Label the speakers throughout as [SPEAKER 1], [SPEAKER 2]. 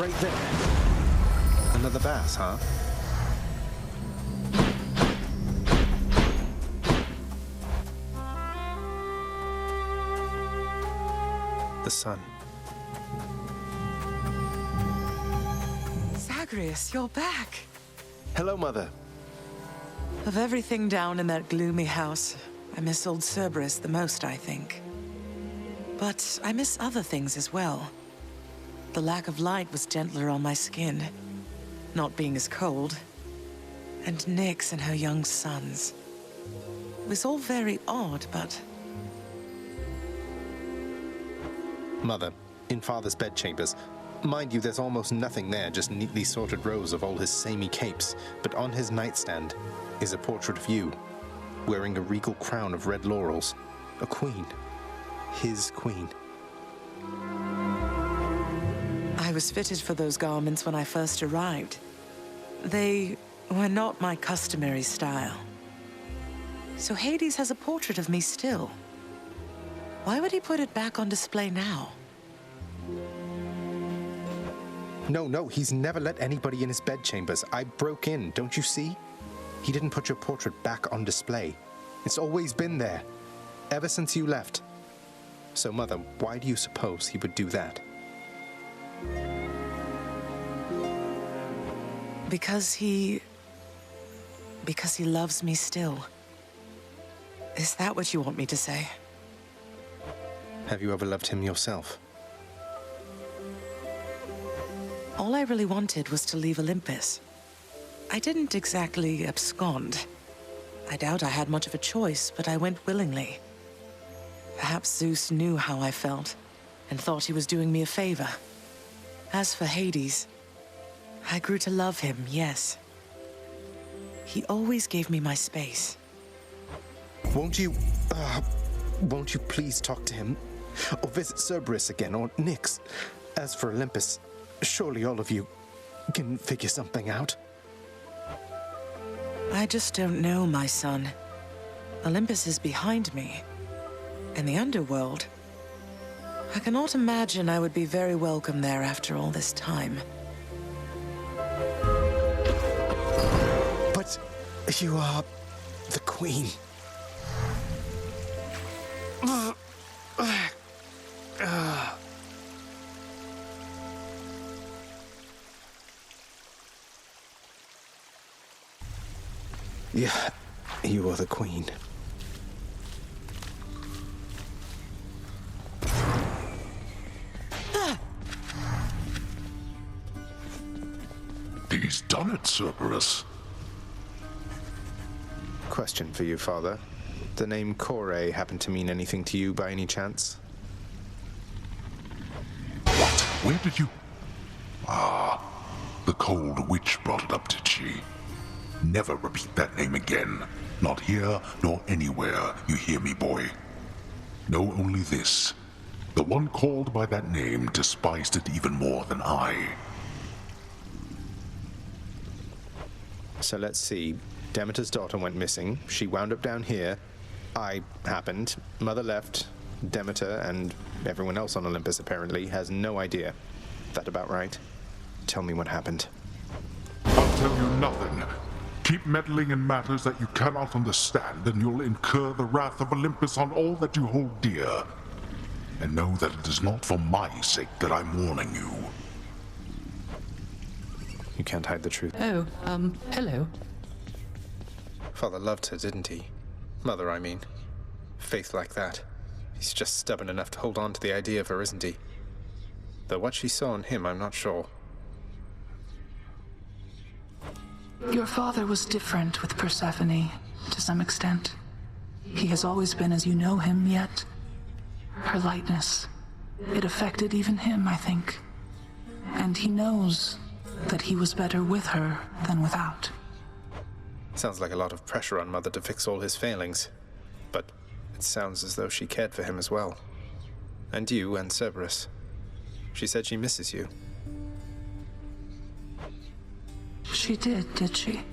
[SPEAKER 1] right there. Another bass, huh? The sun.
[SPEAKER 2] Zagreus, you're back.
[SPEAKER 1] Hello, Mother.
[SPEAKER 2] Of everything down in that gloomy house, I miss old Cerberus the most, I think. But I miss other things as well. The lack of light was gentler on my skin, not being as cold. And Nyx and her young sons. It was all very odd, but...
[SPEAKER 1] Mother, in Father's bedchambers. Mind you, there's almost nothing there, just neatly sorted rows of all his samey capes. But on his nightstand is a portrait of you, wearing a regal crown of red laurels. A queen. His queen.
[SPEAKER 2] I was fitted for those garments when I first arrived. They were not my customary style. So Hades has a portrait of me still. Why would he put it back on display now?
[SPEAKER 1] No, he's never let anybody in his bedchambers. I broke in, don't you see? He didn't put your portrait back on display. It's always been there, ever since you left. So, Mother, why do you suppose he would do that?
[SPEAKER 2] Because he loves me still. Is that what you want me to say?
[SPEAKER 1] Have you ever loved him yourself?
[SPEAKER 2] All I really wanted was to leave Olympus. I didn't exactly abscond. I doubt I had much of a choice, but I went willingly. Perhaps Zeus knew how I felt, and thought he was doing me a favor. As for Hades, I grew to love him, yes. He always gave me my space.
[SPEAKER 1] Won't you please talk to him? Or visit Cerberus again, or Nyx? As for Olympus, surely all of you can figure something out.
[SPEAKER 2] I just don't know, my son. Olympus is behind me. In the underworld. I cannot imagine I would be very welcome there after all this time.
[SPEAKER 1] But you are the queen. Yeah, you are the queen.
[SPEAKER 3] He's done it, Cerberus.
[SPEAKER 1] Question for you, Father. The name Kore happen to mean anything to you by any chance?
[SPEAKER 3] What? Where did you... Ah, the cold witch brought it up, did she? Never repeat that name again. Not here, nor anywhere, you hear me, boy? Know only this. The one called by that name despised it even more than I.
[SPEAKER 1] So let's see. Demeter's daughter went missing. She wound up down here. I happened. Mother left. Demeter and everyone else on Olympus apparently has no idea. That about right? Tell me what happened.
[SPEAKER 3] I'll tell you nothing. Keep meddling in matters that you cannot understand, and you'll incur the wrath of Olympus on all that you hold dear. And know that it is not for my sake that I'm warning you.
[SPEAKER 1] You can't hide the truth.
[SPEAKER 4] Oh, hello.
[SPEAKER 1] Father loved her, didn't he? Mother, I mean. Faith like that. He's just stubborn enough to hold on to the idea of her, isn't he? Though what she saw in him, I'm not sure.
[SPEAKER 4] Your father was different with Persephone, to some extent. He has always been as you know him, yet her lightness, it affected even him, I think. And he knows that he was better with her than without.
[SPEAKER 1] Sounds like a lot of pressure on Mother to fix all his failings. But it sounds as though she cared for him as well. And you and Cerberus. She said she misses you.
[SPEAKER 4] She did she?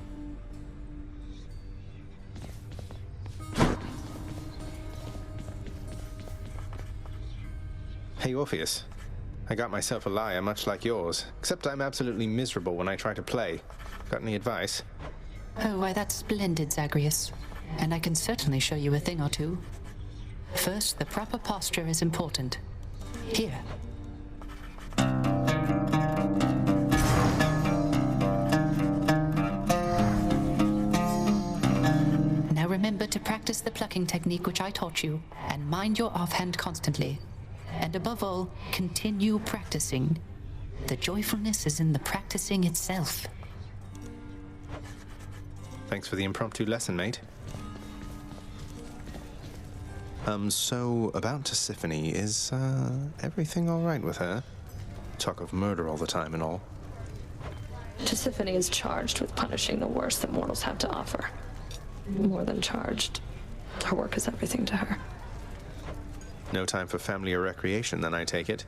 [SPEAKER 1] Hey, Orpheus. I got myself a lyre much like yours, except I'm absolutely miserable when I try to play. Got any advice?
[SPEAKER 5] Oh, why, that's splendid, Zagreus. And I can certainly show you a thing or two. First, the proper posture is important. Here. Now remember to practice the plucking technique which I taught you, and mind your offhand constantly. And above all, continue practicing. The joyfulness is in the practicing itself.
[SPEAKER 1] Thanks for the impromptu lesson, mate. So, about Tisiphone, is, everything alright with her? Talk of murder all the time and all.
[SPEAKER 6] Tisiphone is charged with punishing the worst that mortals have to offer. More than charged. Her work is everything to her.
[SPEAKER 1] No time for family or recreation, then, I take it.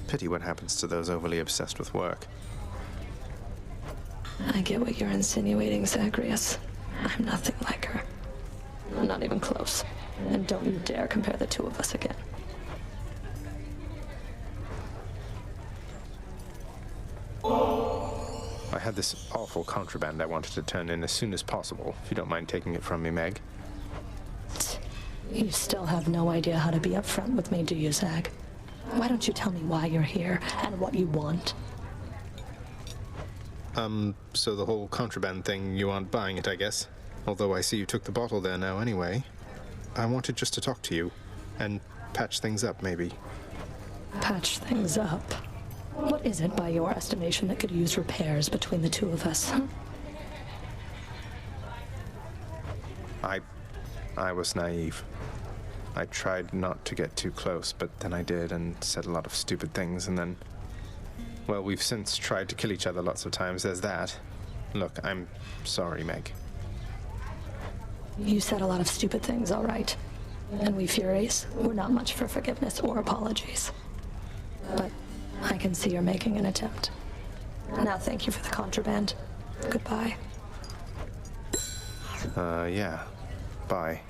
[SPEAKER 1] Pity what happens to those overly obsessed with work.
[SPEAKER 6] I get what you're insinuating, Zagreus. I'm nothing like her. Not even close. And don't you dare compare the two of us again.
[SPEAKER 1] I had this awful contraband I wanted to turn in as soon as possible, if you don't mind taking it from me, Meg.
[SPEAKER 6] You still have no idea how to be upfront with me, do you, Zag? Why don't you tell me why you're here and what you want?
[SPEAKER 1] So the whole contraband thing, you aren't buying it, I guess. Although I see you took the bottle there now anyway. I wanted just to talk to you, and patch things up, maybe.
[SPEAKER 6] Patch things up? What is it, by your estimation, that could use repairs between the two of us, huh?
[SPEAKER 1] I was naive. I tried not to get too close, but then I did and said a lot of stupid things, and then... Well, we've since tried to kill each other lots of times, there's that. Look, I'm sorry, Meg.
[SPEAKER 6] You said a lot of stupid things, all right. And we Furies, we're not much for forgiveness or apologies. But I can see you're making an attempt. Now thank you for the contraband. Goodbye.
[SPEAKER 1] Yeah. Bye.